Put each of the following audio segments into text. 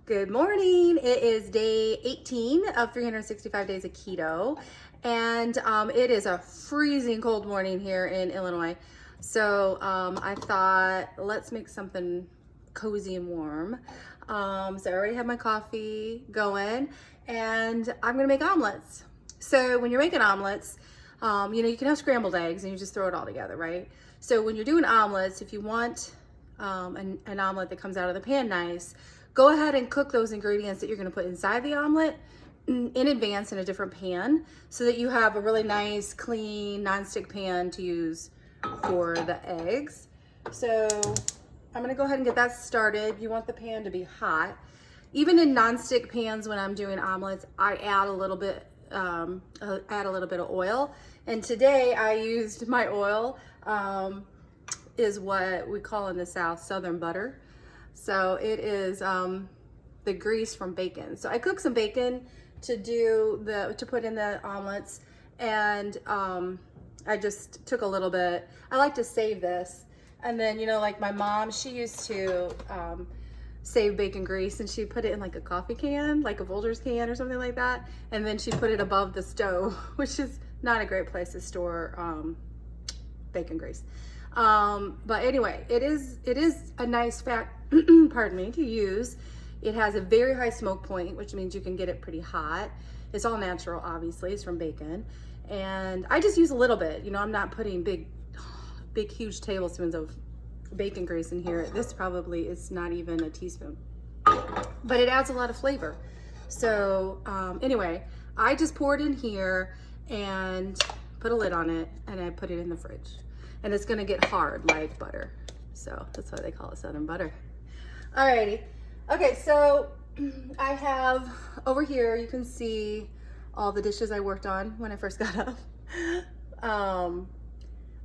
Good morning. It is day 18 of 365 days of keto, and it is a freezing cold morning here in Illinois. So I thought, let's make something cozy and warm. So I already have my coffee going, and I'm gonna make omelets. So when you're making omelets, you can have scrambled eggs and you just throw it all together, right? So when you're doing omelets, if you want an omelet that comes out of the pan nice, go ahead and cook those ingredients that you're gonna put inside the omelet in advance in a different pan so that you have a really nice, clean, nonstick pan to use for the eggs. So I'm gonna go ahead and get that started. You want the pan to be hot. Even in nonstick pans, when I'm doing omelets, I add a little bit of oil. And today I used my oil, is what we call in the South Southern butter. So it is the grease from bacon. So I cooked some bacon to put in the omelets, and I just took a little bit. I like to save this, and then like my mom, she used to save bacon grease, and she put it in like a coffee can, like a Folgers can or something like that, and then she put it above the stove, which is not a great place to store bacon grease. But anyway, it is a nice fat, pardon me, to use. It has a very high smoke point, which means you can get it pretty hot. It's all natural, obviously. It's from bacon. And I just use a little bit. I'm not putting big, huge tablespoons of bacon grease in here. This probably is not even a teaspoon. But it adds a lot of flavor. So anyway, I just poured in here and put a lid on it, and I put it in the fridge. And it's gonna get hard like butter. So that's why they call it Southern butter. Alrighty. Okay, so I have over here, you can see all the dishes I worked on when I first got up.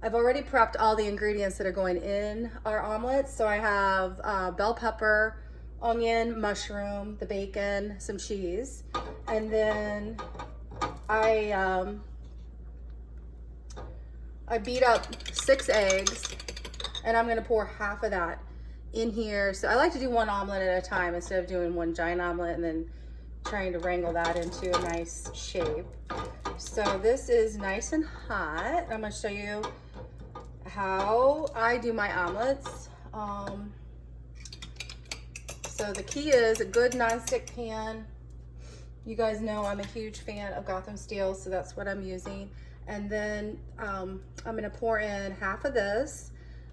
I've already prepped all the ingredients that are going in our omelets. So I have bell pepper, onion, mushroom, the bacon, some cheese, and then I beat up 6 eggs, and I'm gonna pour half of that in here. So I like to do one omelet at a time instead of doing one giant omelet and then trying to wrangle that into a nice shape. So this is nice and hot. I'm gonna show you how I do my omelets. So the key is a good nonstick pan. You guys know I'm a huge fan of Gotham steel, so that's what I'm using. And then I'm gonna pour in half of this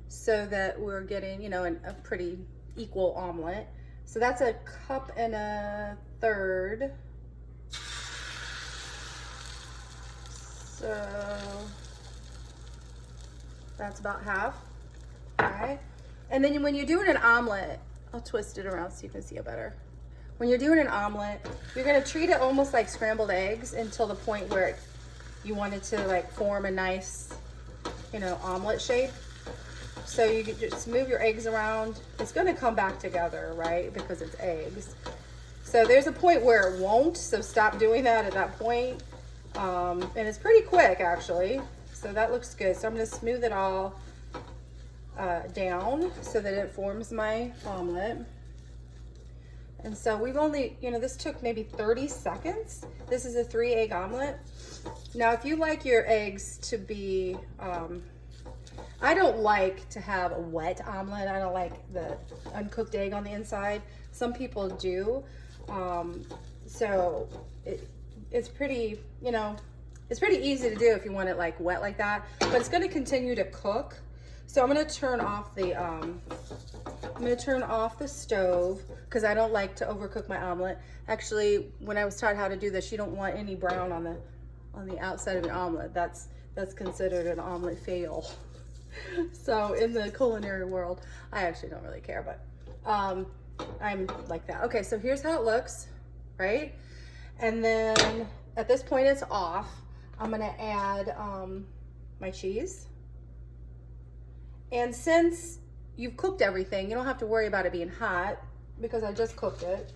so that we're getting, a pretty equal omelet. So that's 1.25 cups. So that's about half, all right? And then when you're doing an omelet, I'll twist it around so you can see it better. When you're doing an omelet, you're gonna treat it almost like scrambled eggs until the point where you want it to like form a nice, omelet shape. So you can just move your eggs around. It's gonna come back together, right? Because it's eggs. So there's a point where it won't, so stop doing that at that point. And it's pretty quick actually. So that looks good. So I'm gonna smooth it all down so that it forms my omelet. And so we've only, this took maybe 30 seconds. This is a 3-egg omelet. Now, if you like your eggs to be, I don't like to have a wet omelet. I don't like the uncooked egg on the inside. Some people do. So it's pretty, it's pretty easy to do if you want it like wet like that, but it's gonna continue to cook. So I'm gonna turn off the stove because I don't like to overcook my omelet. Actually, when I was taught how to do this, you don't want any brown on the outside of an omelet. That's considered an omelet fail. So in the culinary world, I actually don't really care, but I'm like that. Okay, so here's how it looks, right? And then at this point it's off. I'm gonna add my cheese. And since you've cooked everything, you don't have to worry about it being hot because I just cooked it.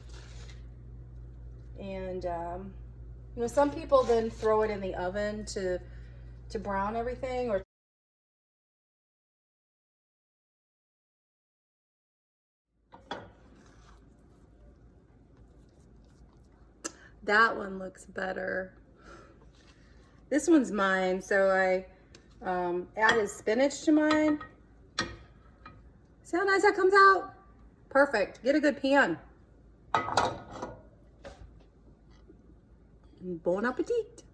And some people then throw it in the oven to brown everything, or That one looks better. This one's mine, so I added spinach to mine. See how nice that comes out? Perfect. Get a good pan. Bon appetit.